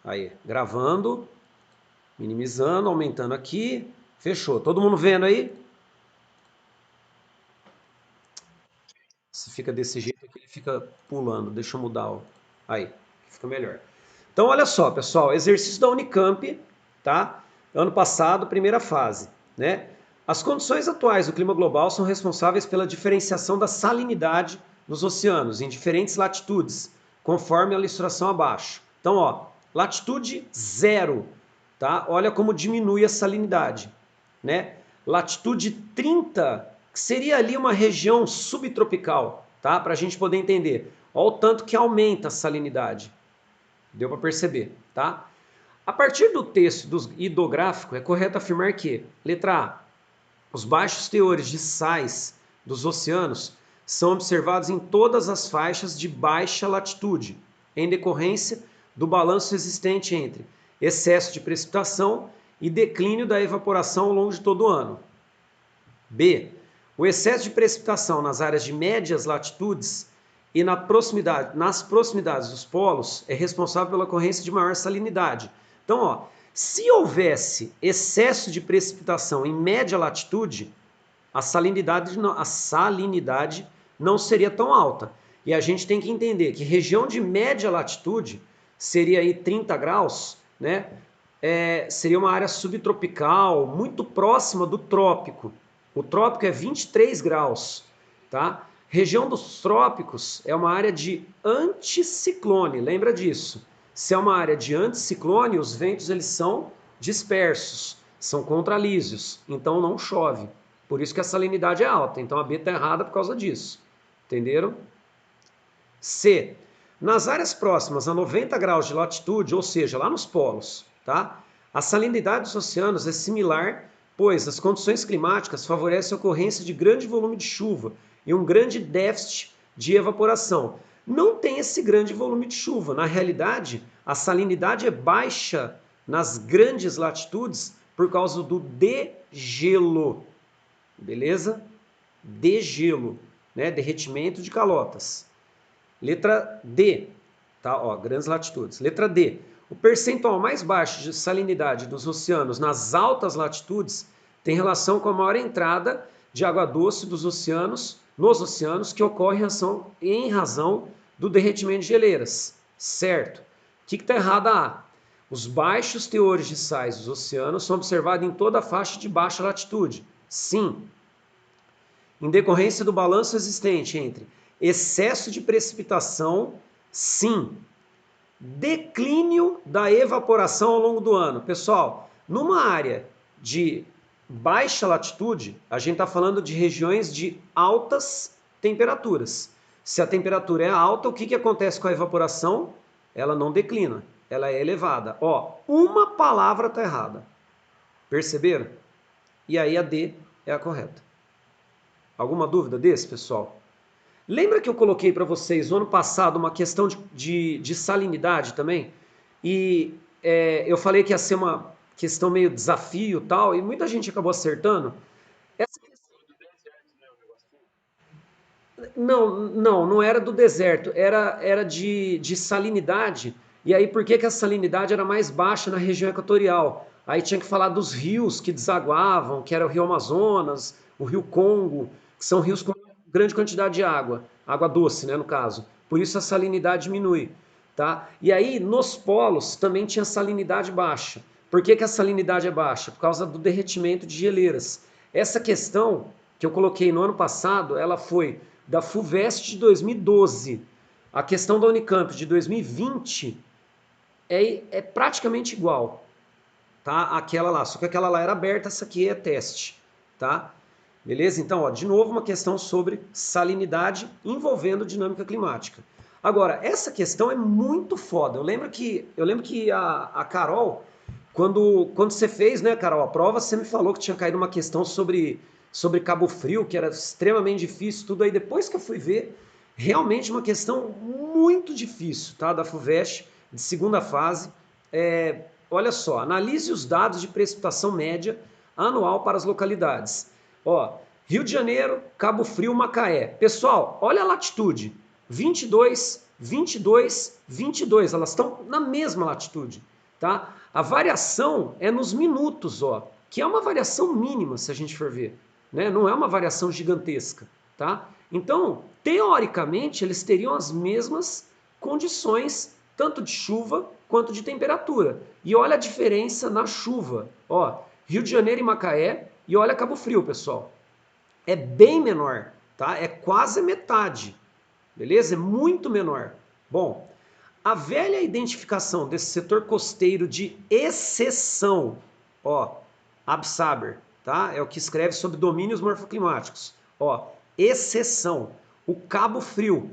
Aí, gravando, minimizando, aumentando aqui. Fechou. Todo mundo vendo aí? Se fica desse jeito aqui, ele fica pulando. Deixa eu mudar. Ó. Aí, fica melhor. Então, olha só, pessoal. Exercício da Unicamp, tá? Ano passado, primeira fase, né? As condições atuais do clima global são responsáveis pela diferenciação da salinidade dos oceanos em diferentes latitudes, conforme a ilustração abaixo. Então, ó, latitude 0, tá? Olha como diminui a salinidade, né? Latitude 30, que seria ali uma região subtropical, tá? Para a gente poder entender. Olha o tanto que aumenta a salinidade. Deu para perceber, tá? A partir do texto hidrográfico, é correto afirmar que, letra A, os baixos teores de sais dos oceanos são observados em todas as faixas de baixa latitude, em decorrência do balanço existente entre excesso de precipitação e declínio da evaporação ao longo de todo o ano. B. O excesso de precipitação nas áreas de médias latitudes e nas proximidades dos polos é responsável pela ocorrência de maior salinidade. Então, ó, se houvesse excesso de precipitação em média latitude, a salinidade não seria tão alta. E a gente tem que entender que região de média latitude seria aí 30 graus, né? Seria uma área subtropical, muito próxima do trópico. O trópico é 23 graus, tá? Região dos trópicos é uma área de anticiclone, lembra disso. Se é uma área de anticiclone, os ventos eles são dispersos, são contralísios, então não chove. Por isso que a salinidade é alta. Então a B está errada por causa disso. Entenderam? C. Nas áreas próximas a 90 graus de latitude, ou seja, lá nos polos, tá? A salinidade dos oceanos é similar, pois as condições climáticas favorecem a ocorrência de grande volume de chuva e um grande déficit de evaporação. Não tem esse grande volume de chuva. Na realidade, a salinidade é baixa nas grandes latitudes por causa do degelo. Beleza? Degelo, né? Derretimento de calotas. Letra D, tá? Ó, grandes latitudes. Letra D. O percentual mais baixo de salinidade dos oceanos nas altas latitudes tem relação com a maior entrada de água doce dos oceanos, nos oceanos, que ocorre em razão do derretimento de geleiras. Certo. O que está errado? A. Os baixos teores de sais dos oceanos são observados em toda a faixa de baixa latitude. Sim. Em decorrência do balanço existente entre excesso de precipitação, sim. Declínio da evaporação ao longo do ano. Pessoal, numa área de baixa latitude, a gente está falando de regiões de altas temperaturas. Se a temperatura é alta, o que acontece com a evaporação? Ela não declina, ela é elevada. Ó, uma palavra está errada. Perceberam? E aí a D é a correta. Alguma dúvida desse, pessoal? Lembra que eu coloquei para vocês no ano passado uma questão de salinidade também? E eu falei que ia ser uma questão meio desafio e tal, e muita gente acabou acertando. Essa... não era do deserto, era de salinidade. E aí, por que, que a salinidade era mais baixa na região equatorial? Aí tinha que falar dos rios que desaguavam, que era o Rio Amazonas, o Rio Congo, que são rios com grande quantidade de água, água doce, né, no caso. Por isso a salinidade diminui, tá? E aí, nos polos, também tinha salinidade baixa. Por que, que a salinidade é baixa? Por causa do derretimento de geleiras. Essa questão que eu coloquei no ano passado, ela foi da FUVEST de 2012. A questão da Unicamp de 2020 é praticamente igual, tá? Aquela lá, só que aquela lá era aberta, essa aqui é teste, tá? Beleza? Então, ó, de novo uma questão sobre salinidade envolvendo dinâmica climática. Agora, essa questão é muito foda. Eu lembro que a Carol, quando você fez, né, Carol, a prova, você me falou que tinha caído uma questão sobre Cabo Frio, que era extremamente difícil, tudo aí. Depois que eu fui ver, realmente uma questão muito difícil, tá? Da FUVEST, de segunda fase. Olha só, analise os dados de precipitação média anual para as localidades. Ó, Rio de Janeiro, Cabo Frio, Macaé. Pessoal, olha a latitude. 22, 22, 22. Elas estão na mesma latitude. tá? A variação é nos minutos, ó, que é uma variação mínima, se a gente for ver, né? Não é uma variação gigantesca, tá? Então, teoricamente, eles teriam as mesmas condições, tanto de chuva quanto de temperatura. E olha a diferença na chuva, ó, Rio de Janeiro e Macaé, e olha Cabo Frio, pessoal. É bem menor, tá? É quase metade, beleza? É muito menor. Bom, a velha identificação desse setor costeiro de exceção, ó, Absaber, tá? É o que escreve sobre domínios morfoclimáticos. Ó, exceção, o Cabo Frio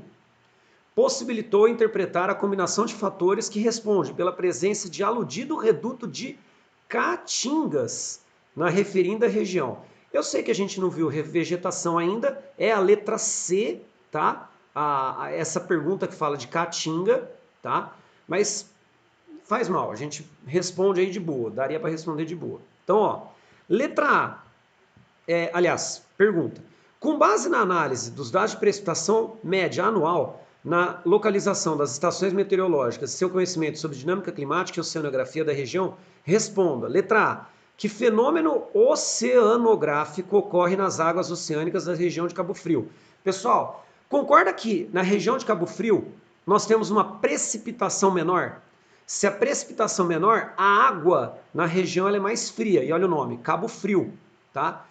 possibilitou interpretar a combinação de fatores que responde pela presença de aludido reduto de caatingas na referida região. Eu sei que a gente não viu vegetação ainda, é a letra C, tá? Essa pergunta que fala de caatinga, tá? Mas faz mal, a gente responde aí de boa, daria para responder de boa. Então, ó, letra A, aliás, pergunta. Com base na análise dos dados de precipitação média anual, na localização das estações meteorológicas e seu conhecimento sobre dinâmica climática e oceanografia da região, responda. Letra A. Que fenômeno oceanográfico ocorre nas águas oceânicas da região de Cabo Frio? Pessoal, concorda que na região de Cabo Frio nós temos uma precipitação menor? Se a precipitação menor, a água na região ela é mais fria. E olha o nome, Cabo Frio, tá?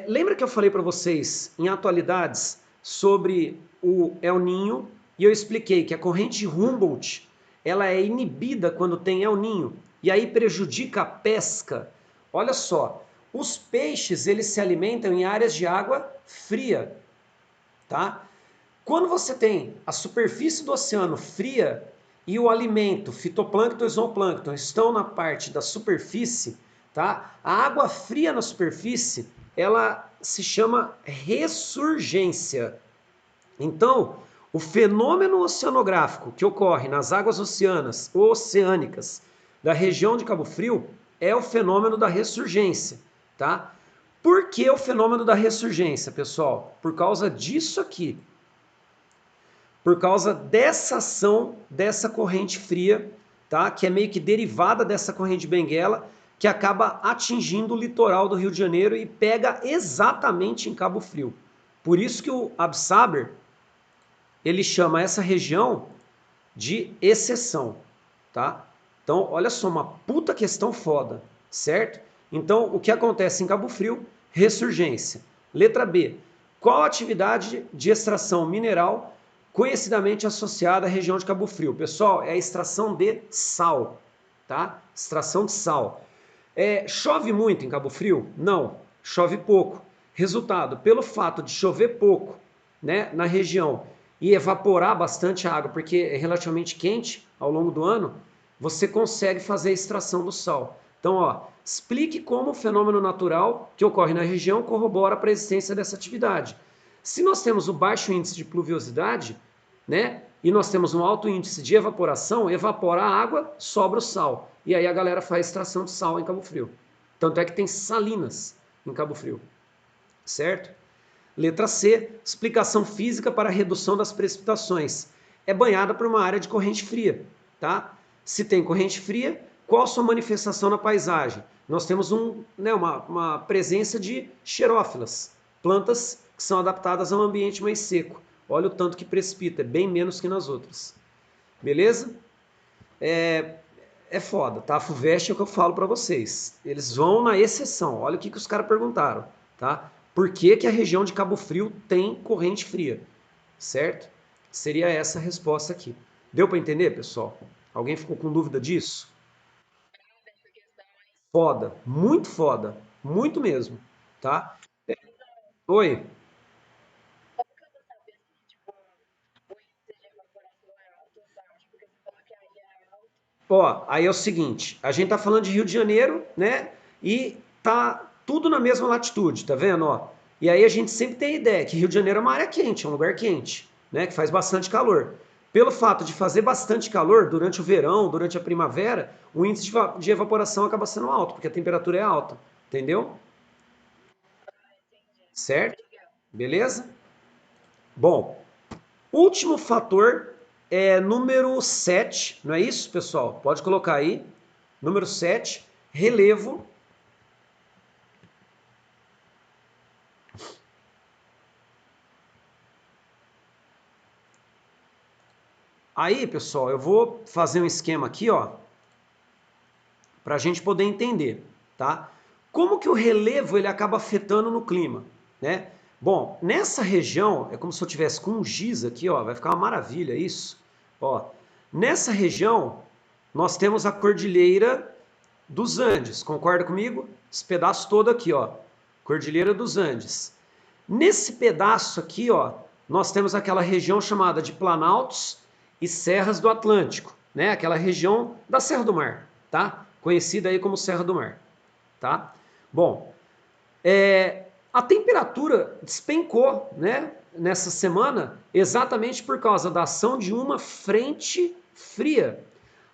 Lembra que eu falei para vocês em atualidades sobre o El Ninho e eu expliquei que a corrente de Humboldt ela é inibida quando tem El Ninho e aí prejudica a pesca. Olha só, os peixes eles se alimentam em áreas de água fria, tá? Quando você tem a superfície do oceano fria e o alimento, fitoplâncton e zooplâncton, estão na parte da superfície, tá? A água fria na superfície, ela se chama ressurgência. Então, o fenômeno oceanográfico que ocorre nas águas oceânicas da região de Cabo Frio é o fenômeno da ressurgência, tá? Por que o fenômeno da ressurgência, pessoal? Por causa disso aqui. Por causa dessa ação dessa corrente fria, tá? Que é meio que derivada dessa corrente benguela, que acaba atingindo o litoral do Rio de Janeiro e pega exatamente em Cabo Frio. Por isso que o Absaber, ele chama essa região de exceção, tá? Então, olha só, uma puta questão foda, certo? Então, o que acontece em Cabo Frio? Ressurgência. Letra B. Qual a atividade de extração mineral conhecidamente associada à região de Cabo Frio? Pessoal, é a extração de sal, tá? Extração de sal. Chove muito em Cabo Frio? Não, chove pouco. Resultado, pelo fato de chover pouco, né, na região e evaporar bastante água, porque é relativamente quente ao longo do ano, você consegue fazer a extração do sal. Então, ó, explique como o fenômeno natural que ocorre na região corrobora para a existência dessa atividade. Se nós temos o baixo índice de pluviosidade, né, e nós temos um alto índice de evaporação, evapora a água, sobra o sal. E aí a galera faz extração de sal em Cabo Frio. Tanto é que tem salinas em Cabo Frio, certo? Letra C, explicação física para a redução das precipitações. É banhada por uma área de corrente fria, tá? Se tem corrente fria, qual a sua manifestação na paisagem? Nós temos uma presença de xerófilas, plantas que são adaptadas a um ambiente mais seco. Olha o tanto que precipita, é bem menos que nas outras. Beleza? É foda, tá? A FUVEST é o que eu falo para vocês. Eles vão na exceção. Olha o que os caras perguntaram, tá? Por que que a região de Cabo Frio tem corrente fria? Certo? Seria essa a resposta aqui. Deu para entender, pessoal? Alguém ficou com dúvida disso? Foda, muito mesmo, tá? Oi. Ó, aí é o seguinte, a gente tá falando de Rio de Janeiro, né? E tá tudo na mesma latitude, tá vendo, ó? E aí a gente sempre tem a ideia que Rio de Janeiro é uma área quente, é um lugar quente, né? Que faz bastante calor. Pelo fato de fazer bastante calor durante o verão, durante a primavera, o índice de evaporação acaba sendo alto, porque a temperatura é alta, entendeu? Certo? Beleza? Bom, último fator é número 7, não é isso, pessoal? Pode colocar aí. Número 7, relevo. Aí, pessoal, eu vou fazer um esquema aqui, ó, para a gente poder entender, tá? Como que o relevo ele acaba afetando no clima, né? Bom, nessa região, é como se eu tivesse com um giz aqui, ó, vai ficar uma maravilha isso. Ó, nessa região, nós temos a Cordilheira dos Andes, concorda comigo? Esse pedaço todo aqui, ó, Cordilheira dos Andes. Nesse pedaço aqui, ó, nós temos aquela região chamada de Planaltos e Serras do Atlântico, né? Aquela região da Serra do Mar, tá? Conhecida aí como Serra do Mar, tá? Bom, a temperatura despencou, né? Nessa semana, exatamente por causa da ação de uma frente fria.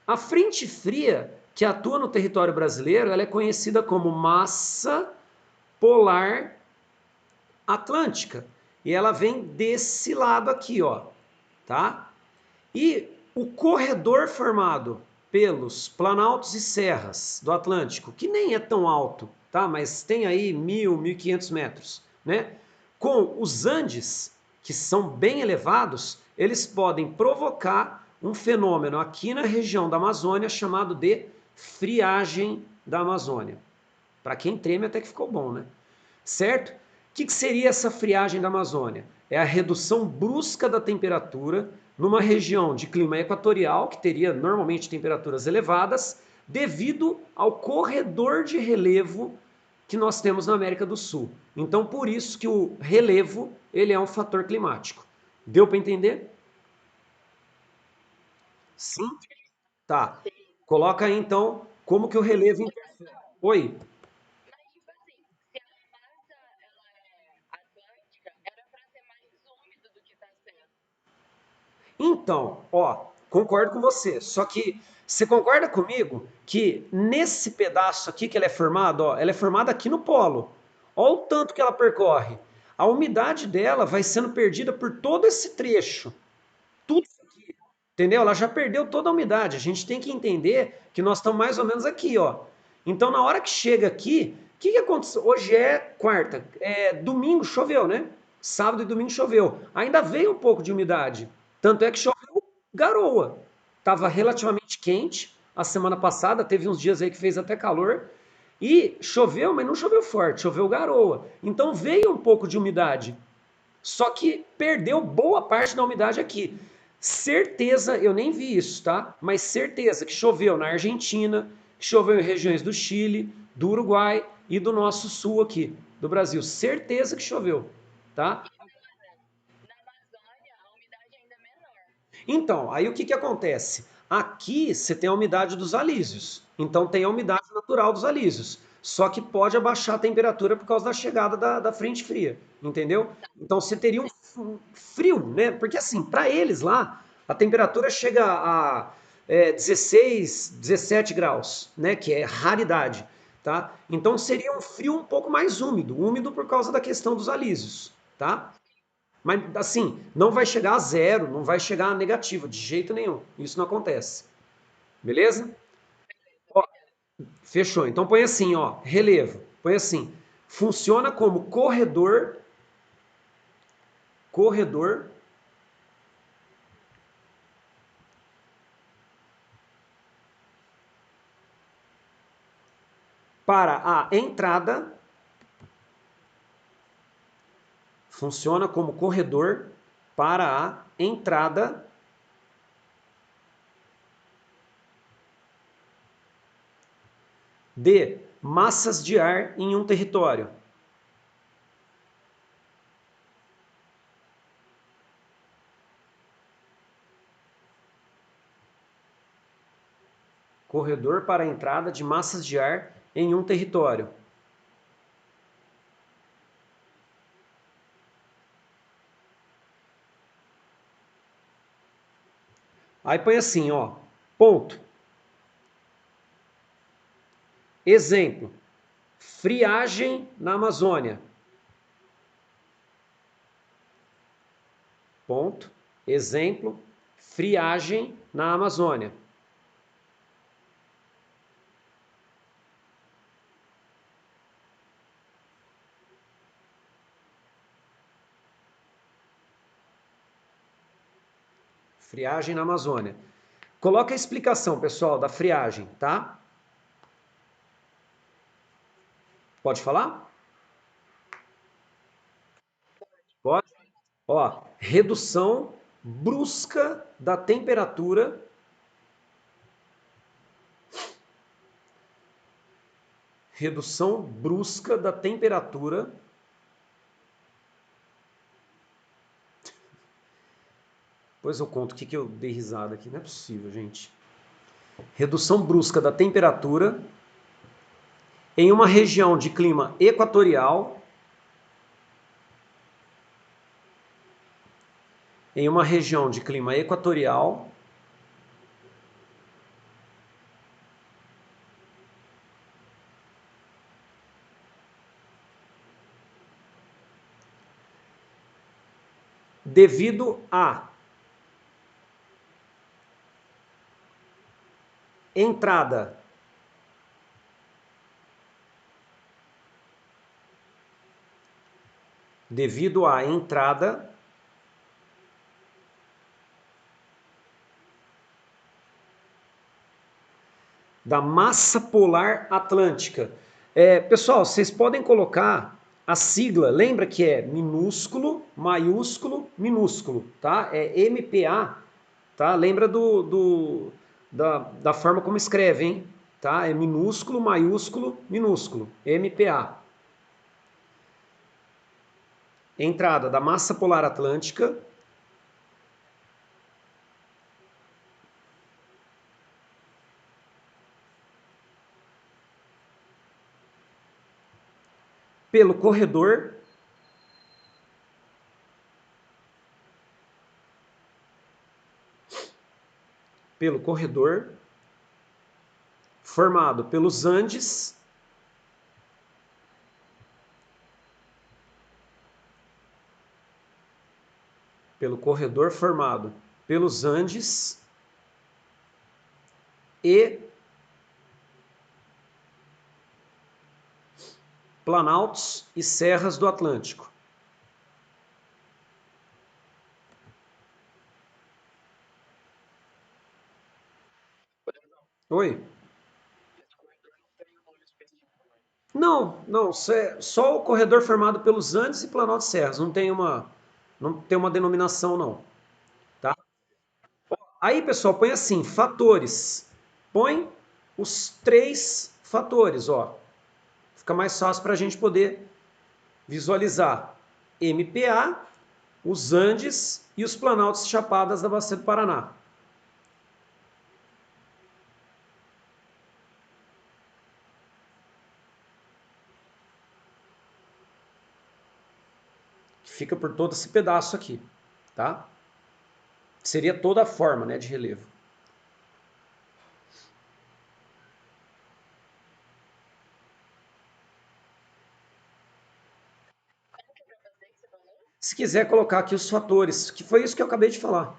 A frente fria que atua no território brasileiro, ela é conhecida como massa polar atlântica. E ela vem desse lado aqui, ó, tá? E o corredor formado pelos planaltos e serras do Atlântico, que nem é tão alto, tá? Mas tem aí 1.000, 1.500 metros, né? Com os Andes, que são bem elevados, eles podem provocar um fenômeno aqui na região da Amazônia chamado de friagem da Amazônia. Para quem treme até que ficou bom, né? Certo? O que seria essa friagem da Amazônia? É a redução brusca da temperatura numa região de clima equatorial, que teria normalmente temperaturas elevadas, devido ao corredor de relevo que nós temos na América do Sul. Então, por isso que o relevo ele é um fator climático. Deu para entender? Sim? Tá. Coloca aí então como que o relevo interfere. Oi. Então, ó, concordo com você. Só que você concorda comigo que nesse pedaço aqui que ela é formada, ó, ela é formada aqui no polo. Olha o tanto que ela percorre. A umidade dela vai sendo perdida por todo esse trecho. Tudo isso aqui, entendeu? Ela já perdeu toda a umidade. A gente tem que entender que nós estamos mais ou menos aqui, ó. Então, na hora que chega aqui, o que aconteceu? Hoje é quarta, domingo choveu, né? Sábado e domingo choveu. Ainda veio um pouco de umidade. Tanto é que choveu garoa. Estava relativamente quente a semana passada, teve uns dias aí que fez até calor. E choveu, mas não choveu forte, choveu garoa. Então veio um pouco de umidade. Só que perdeu boa parte da umidade aqui. Certeza, eu nem vi isso, tá? Mas certeza que choveu na Argentina, que choveu em regiões do Chile, do Uruguai e do nosso sul aqui, do Brasil. Certeza que choveu, tá? Então, aí o que acontece? Aqui você tem a umidade dos alísios, então tem a umidade natural dos alísios. Só que pode abaixar a temperatura por causa da chegada da frente fria, entendeu? Então você teria um frio, né? Porque assim, para eles lá, a temperatura chega a 16, 17 graus, né? Que é raridade, tá? Então seria um frio um pouco mais úmido, úmido por causa da questão dos alísios, tá? Mas assim, não vai chegar a zero, não vai chegar a negativo, de jeito nenhum. Isso não acontece. Beleza? Ó, fechou. Então põe assim, ó, relevo. Põe assim. Funciona como corredor para a entrada, funciona como corredor para a entrada de massas de ar em um território. Corredor para a entrada de massas de ar em um território. Aí põe assim, ó, ponto. Exemplo, friagem na Amazônia. Ponto. Exemplo, friagem na Amazônia. Friagem na Amazônia. Coloca a explicação, pessoal, da friagem, tá? Pode falar? Pode. Ó, redução brusca da temperatura. Redução brusca da temperatura. Depois eu conto o que eu dei risada aqui. Não é possível, gente. Redução brusca da temperatura em uma região de clima equatorial. Em uma região de clima equatorial. Devido a entrada devido à entrada da massa polar atlântica. Pessoal, vocês podem colocar a sigla, lembra que é minúsculo, maiúsculo, minúsculo, tá? É MPA, tá? Lembra da forma como escreve, hein? Tá? É minúsculo, maiúsculo, minúsculo, MPA. Entrada da massa polar atlântica pelo corredor formado pelos Andes pelo corredor formado pelos Andes e planaltos e serras do Atlântico. Oi? Não, não, só o corredor formado pelos Andes e Planalto e Serras, não tem uma denominação não, tá? Aí, pessoal, põe assim, fatores. Põe os três fatores, ó. Fica mais fácil para a gente poder visualizar. MPA, os Andes e os Planaltos e Chapadas da Bacia do Paraná. Que fica por todo esse pedaço aqui, tá? Seria toda a forma, né, de relevo. Se quiser colocar aqui os fatores, que foi isso que eu acabei de falar,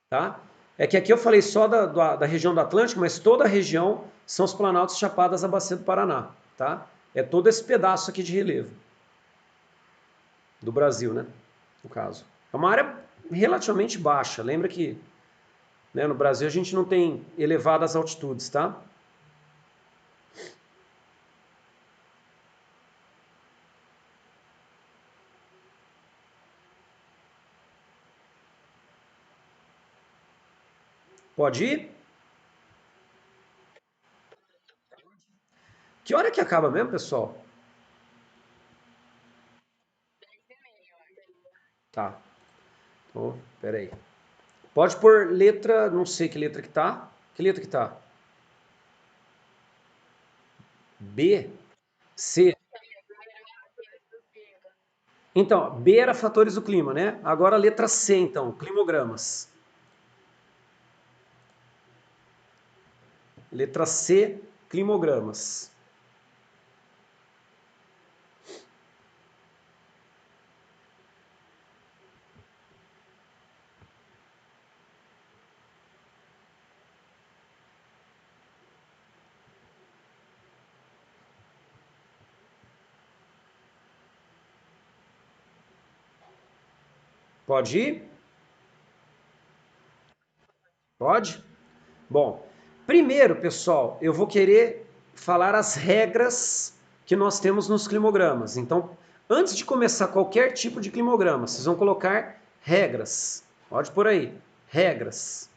tá? É que aqui eu falei só da região do Atlântico, mas toda a região são os planaltos chapadas da Bacia do Paraná, tá? É todo esse pedaço aqui de relevo do Brasil, né? No caso. É uma área relativamente baixa. Lembra que, né, no Brasil a gente não tem elevadas altitudes, tá? Pode ir? Que hora que acaba mesmo, pessoal? Tá. Então, pera aí. Pode pôr letra, não sei que letra que tá. Que letra que tá? B? C? Então, B era fatores do clima, né? Agora a letra C, então, climogramas. Letra C, climogramas. Pode ir? Pode? Bom, primeiro, pessoal, eu vou querer falar as regras que nós temos nos climogramas. Então, antes de começar qualquer tipo de climograma, vocês vão colocar regras. Pode por aí, regras.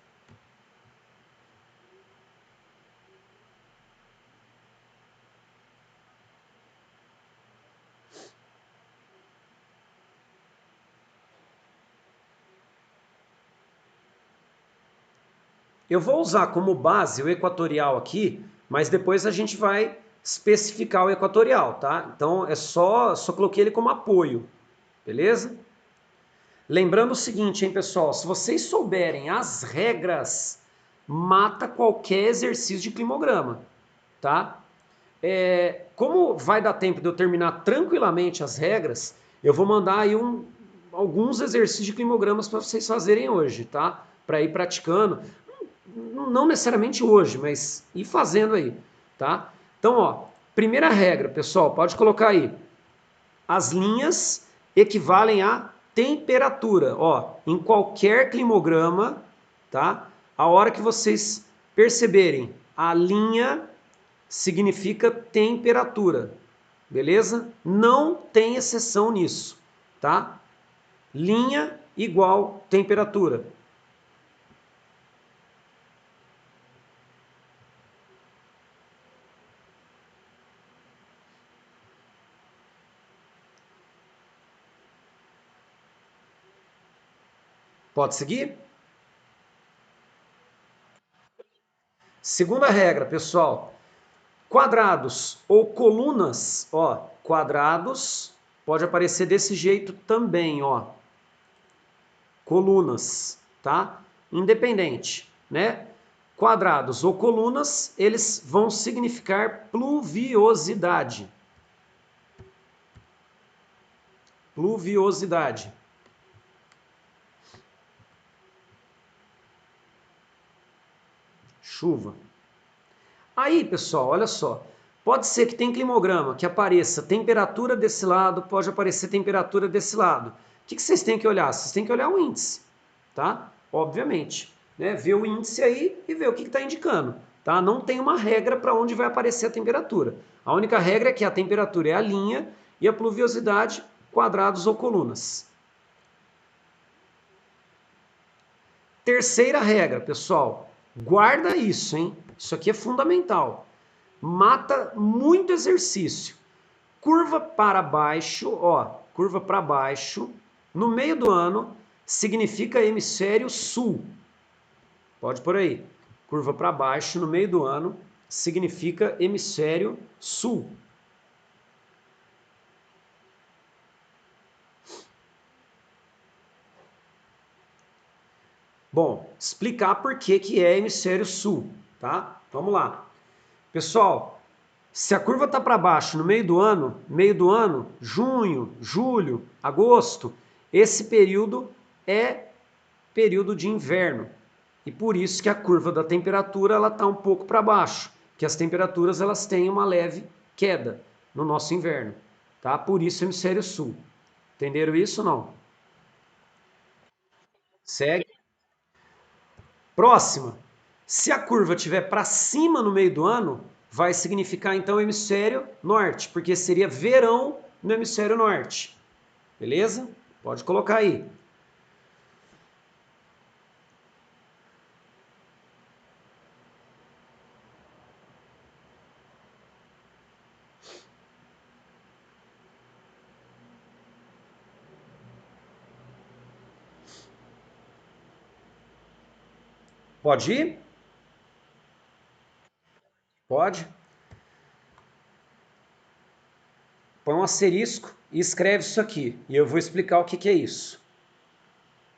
Eu vou usar como base o equatorial aqui, mas depois a gente vai especificar o equatorial, tá? Então é só coloquei ele como apoio, beleza? Lembrando o seguinte, hein, pessoal, se vocês souberem as regras, mata qualquer exercício de climograma, tá? Como vai dar tempo de eu terminar tranquilamente as regras, eu vou mandar aí alguns exercícios de climogramas para vocês fazerem hoje, tá? Para ir praticando não necessariamente hoje, mas ir fazendo aí, tá? Então, ó, primeira regra, pessoal, pode colocar aí. As linhas equivalem à temperatura, ó, em qualquer climograma, tá? A hora que vocês perceberem, a linha significa temperatura, beleza? Não tem exceção nisso, tá? Linha igual temperatura. Pode seguir? Segunda regra, pessoal. Quadrados ou colunas, ó, quadrados pode aparecer desse jeito também, ó. Colunas, tá? Independente, né? Quadrados ou colunas, eles vão significar pluviosidade. Pluviosidade. Chuva. Aí, pessoal, olha só. Pode ser que tem climograma que apareça temperatura desse lado, pode aparecer temperatura desse lado. O que vocês têm que olhar? Vocês têm que olhar o índice, tá? Obviamente. Né? Ver o índice aí e ver o que está indicando. Tá? Não tem uma regra para onde vai aparecer a temperatura. A única regra é que a temperatura é a linha e a pluviosidade, quadrados ou colunas. Terceira regra, pessoal. Guarda isso, hein? Isso aqui é fundamental. Mata muito exercício. Curva para baixo, ó, curva para baixo, no meio do ano, significa hemisfério sul. Pode por aí. Curva para baixo, no meio do ano, significa hemisfério sul. Bom, explicar por que que é hemisfério sul, tá? Vamos lá. Pessoal, se a curva está para baixo no meio do ano, junho, julho, agosto, esse período é período de inverno. E por isso que a curva da temperatura ela está um pouco para baixo, que as temperaturas elas têm uma leve queda no nosso inverno, tá? Por isso hemisfério sul. Entenderam isso ou não? Segue. Próxima. Se a curva estiver para cima no meio do ano, vai significar então hemisfério norte, porque seria verão no hemisfério norte. Beleza? Pode colocar aí. Pode ir? Pode. Põe um asterisco e escreve isso aqui. E eu vou explicar o que que é isso.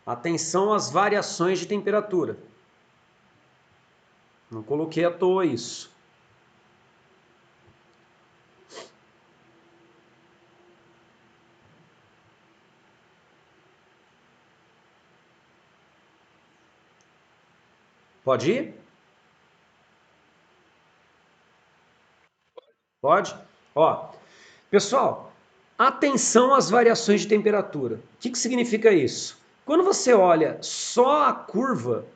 Atenção às variações de temperatura. Não coloquei à toa isso. Pode ir? Pode? Ó, pessoal, atenção às variações de temperatura. O que que significa isso? Quando você olha só a curva,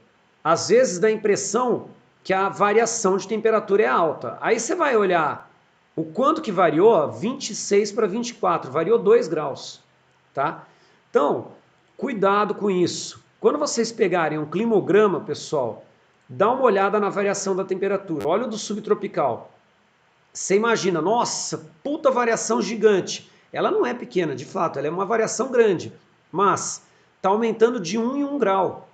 às vezes dá a impressão que a variação de temperatura é alta. Aí você vai olhar o quanto que variou, 26 para 24, variou 2 graus, tá? Então, cuidado com isso. Quando vocês pegarem um climograma, pessoal, dá uma olhada na variação da temperatura. Olha o do subtropical. Você imagina, nossa, puta variação gigante. Ela não é pequena, de fato, ela é uma variação grande, mas está aumentando de 1 em 1 grau.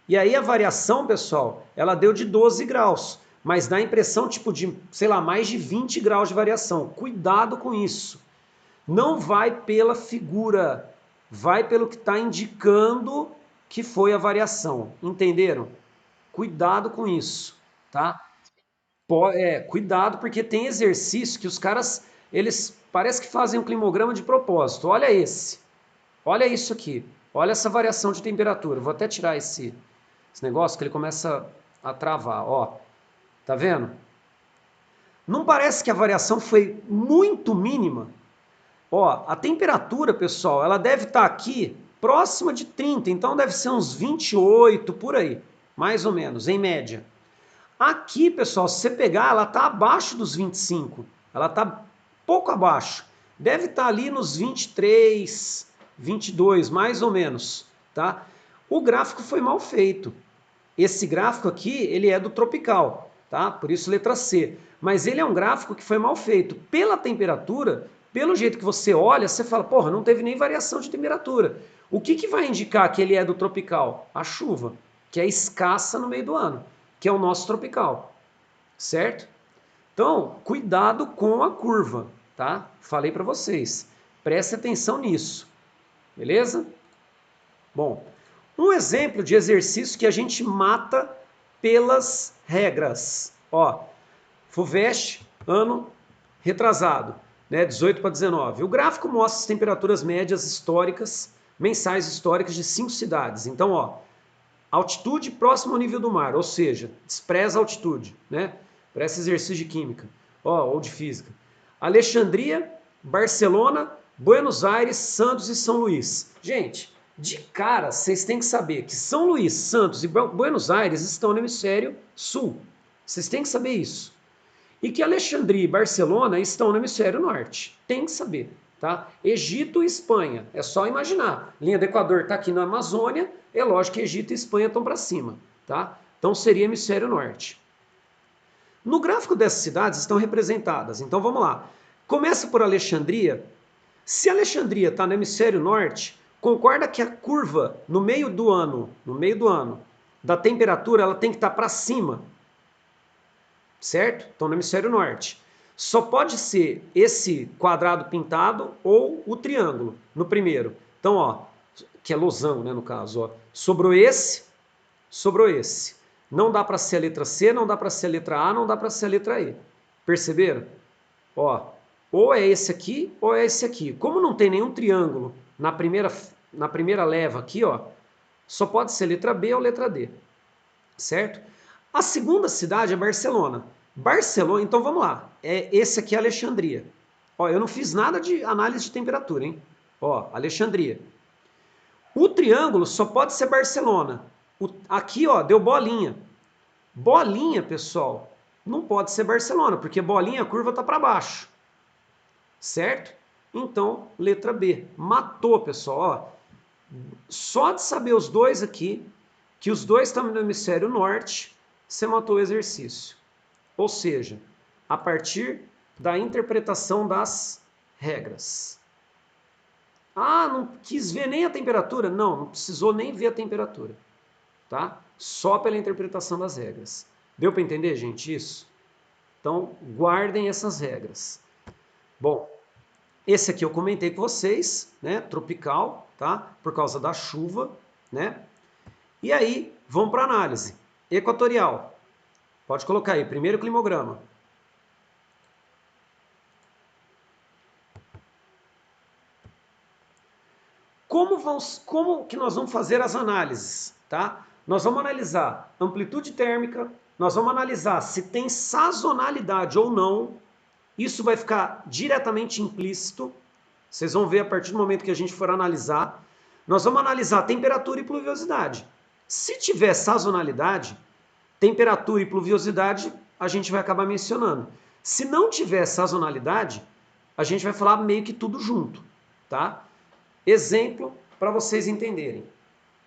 E aí a variação, pessoal, ela deu de 12 graus, mas dá a impressão tipo de, sei lá, mais de 20 graus de variação. Cuidado com isso. Não vai pela figura, vai pelo que está indicando que foi a variação. Entenderam? Cuidado com isso, tá? Cuidado, porque tem exercício que os caras, eles parece que fazem um climograma de propósito. Olha esse. Olha isso aqui. Olha essa variação de temperatura. Vou até tirar esse negócio que ele começa a travar. Ó, tá vendo? Não parece que a variação foi muito mínima? Ó, a temperatura, pessoal, ela deve estar aqui próxima de 30, então deve ser uns 28 por aí, mais ou menos, em média. Aqui, pessoal, se você pegar, ela está abaixo dos 25. Ela está pouco abaixo. Deve estar ali nos 23, 22, mais ou menos, tá? O gráfico foi mal feito. Esse gráfico aqui, ele é do tropical, tá? Por isso letra C. Mas ele é um gráfico que foi mal feito. Pela temperatura, pelo jeito que você olha, você fala, porra, não teve nem variação de temperatura. O que que vai indicar que ele é do tropical? A chuva, que é escassa no meio do ano, que é o nosso tropical, certo? Então, cuidado com a curva, tá? Falei para vocês. Preste atenção nisso, beleza? Bom, um exemplo de exercício que a gente mata pelas regras. Ó, FUVEST, ano retrasado, né, 18 para 19. O gráfico mostra as temperaturas médias históricas, mensais históricas de 5 cidades. Então, ó, altitude próxima ao nível do mar, ou seja, despreza a altitude, né? Parece exercício de química, ó, ou de física. Alexandria, Barcelona, Buenos Aires, Santos e São Luís. Gente, de cara, vocês têm que saber que São Luís, Santos e Buenos Aires estão no hemisfério sul. Vocês têm que saber isso. E que Alexandria e Barcelona estão no hemisfério norte. Tem que saber, tá? Egito e Espanha, é só imaginar. Linha do Equador está aqui na Amazônia, é lógico que Egito e Espanha estão para cima, tá? Então seria hemisfério norte. No gráfico dessas cidades estão representadas. Então vamos lá. Começa por Alexandria. Se Alexandria está no hemisfério norte, concorda que a curva no meio do ano, da temperatura, ela tem que estar para cima, certo? Então no hemisfério norte. Só pode ser esse quadrado pintado ou o triângulo no primeiro. Então, ó, que é losango, né, no caso, ó. Sobrou esse. Não dá para ser a letra C, não dá para ser a letra A, não dá para ser a letra E. Perceberam? Ó, ou é esse aqui ou é esse aqui. Como não tem nenhum triângulo na primeira leva aqui, ó, só pode ser letra B ou letra D. Certo? A segunda cidade é Barcelona. Barcelona, então vamos lá. Esse aqui é Alexandria. Ó, eu não fiz nada de análise de temperatura, hein? Ó, Alexandria. O triângulo só pode ser Barcelona. Aqui, ó, deu bolinha. Bolinha, pessoal, não pode ser Barcelona, porque bolinha, a curva está para baixo. Certo? Então, letra B. Matou, pessoal. Ó. Só de saber os dois aqui, que os dois estão no hemisfério norte, você matou o exercício. Ou seja, a partir da interpretação das regras. Ah, não quis ver nem a temperatura? Não, não precisou nem ver a temperatura. Tá? Só pela interpretação das regras. Deu para entender, gente, isso? Então, guardem essas regras. Bom, esse aqui eu comentei com vocês, né? Tropical, tá? Por causa da chuva, né? E aí, vamos para a análise. Equatorial. Pode colocar aí, primeiro climograma. Como que nós vamos fazer as análises, tá? Nós vamos analisar amplitude térmica, nós vamos analisar se tem sazonalidade ou não. Isso vai ficar diretamente implícito. Vocês vão ver a partir do momento que a gente for analisar. Nós vamos analisar temperatura e pluviosidade. Se tiver sazonalidade, temperatura e pluviosidade a gente vai acabar mencionando. Se não tiver sazonalidade, a gente vai falar meio que tudo junto, tá? Exemplo para vocês entenderem.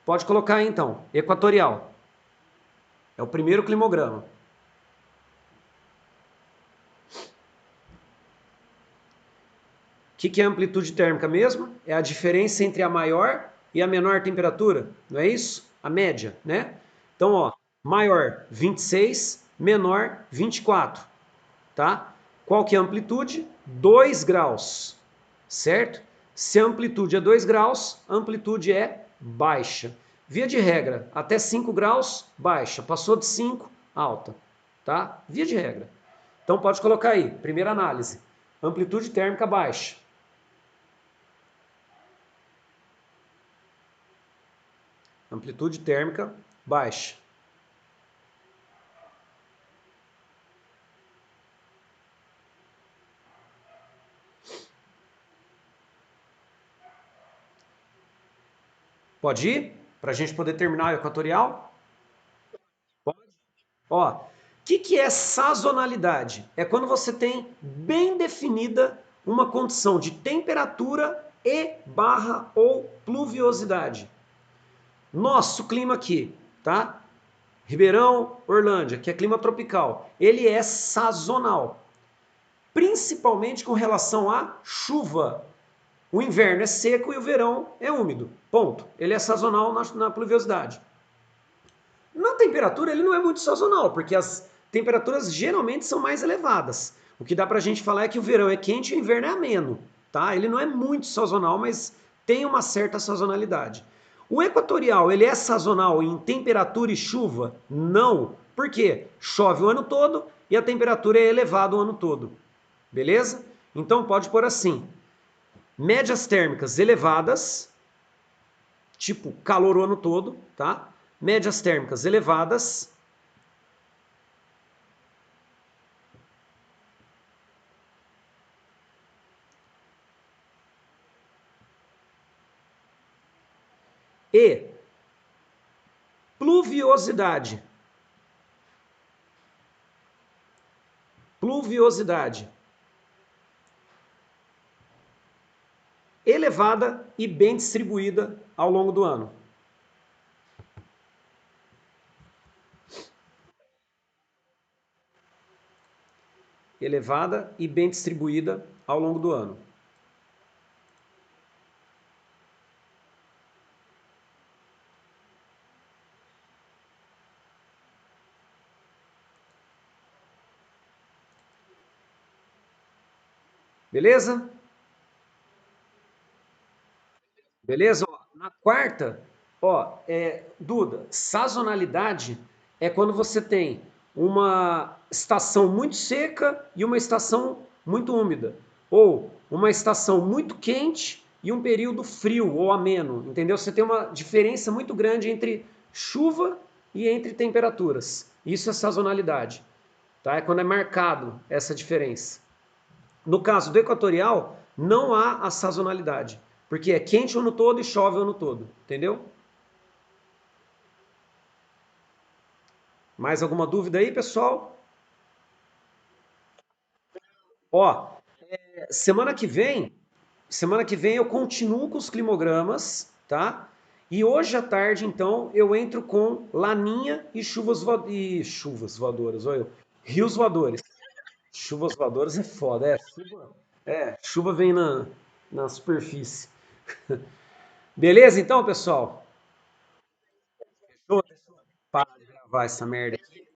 Pode colocar aí então, equatorial. É o primeiro climograma. O que é amplitude térmica mesmo? É a diferença entre a maior e a menor temperatura, não é isso? A média, né? Então, ó, maior 26, menor 24, tá? Qual que é a amplitude? 2 graus, certo? Se a amplitude é 2 graus, a amplitude é baixa. Via de regra, até 5 graus, baixa. Passou de 5, alta, tá? Via de regra. Então pode colocar aí, primeira análise. Amplitude térmica baixa. Amplitude térmica baixa. Pode ir? Para a gente poder terminar o equatorial? Ó, o que é sazonalidade? É quando você tem bem definida uma condição de temperatura e barra ou pluviosidade. Nosso clima aqui, tá? Ribeirão, Orlândia, que é clima tropical, ele é sazonal, principalmente com relação à chuva. O inverno é seco e o verão é úmido. Ponto. Ele é sazonal na pluviosidade. Na temperatura, ele não é muito sazonal, porque as temperaturas geralmente são mais elevadas. O que dá pra gente falar é que o verão é quente e o inverno é ameno, tá? Ele não é muito sazonal, mas tem uma certa sazonalidade. O equatorial, ele é sazonal em temperatura e chuva? Não. Por quê? Chove o ano todo e a temperatura é elevada o ano todo. Beleza? Então pode pôr assim: médias térmicas elevadas, tipo calor o ano todo, tá? Médias térmicas elevadas e pluviosidade. Pluviosidade elevada e bem distribuída ao longo do ano. Elevada e bem distribuída ao longo do ano. Beleza? Beleza? Ó, na quarta, ó, Duda, sazonalidade é quando você tem uma estação muito seca e uma estação muito úmida. Ou uma estação muito quente e um período frio ou ameno. Entendeu? Você tem uma diferença muito grande entre chuva e entre temperaturas. Isso é sazonalidade. Tá? É quando é marcado essa diferença. No caso do equatorial, não há a sazonalidade, porque é quente o ano todo e chove o ano todo, entendeu? Mais alguma dúvida aí, pessoal? Ó, semana que vem eu continuo com os climogramas, tá? E hoje à tarde, então, eu entro com laninha e chuvas voadoras, olha eu. Rios voadores. Chuvas voadoras é foda, chuva vem na superfície. Beleza, então, pessoal? Para de gravar essa merda aqui.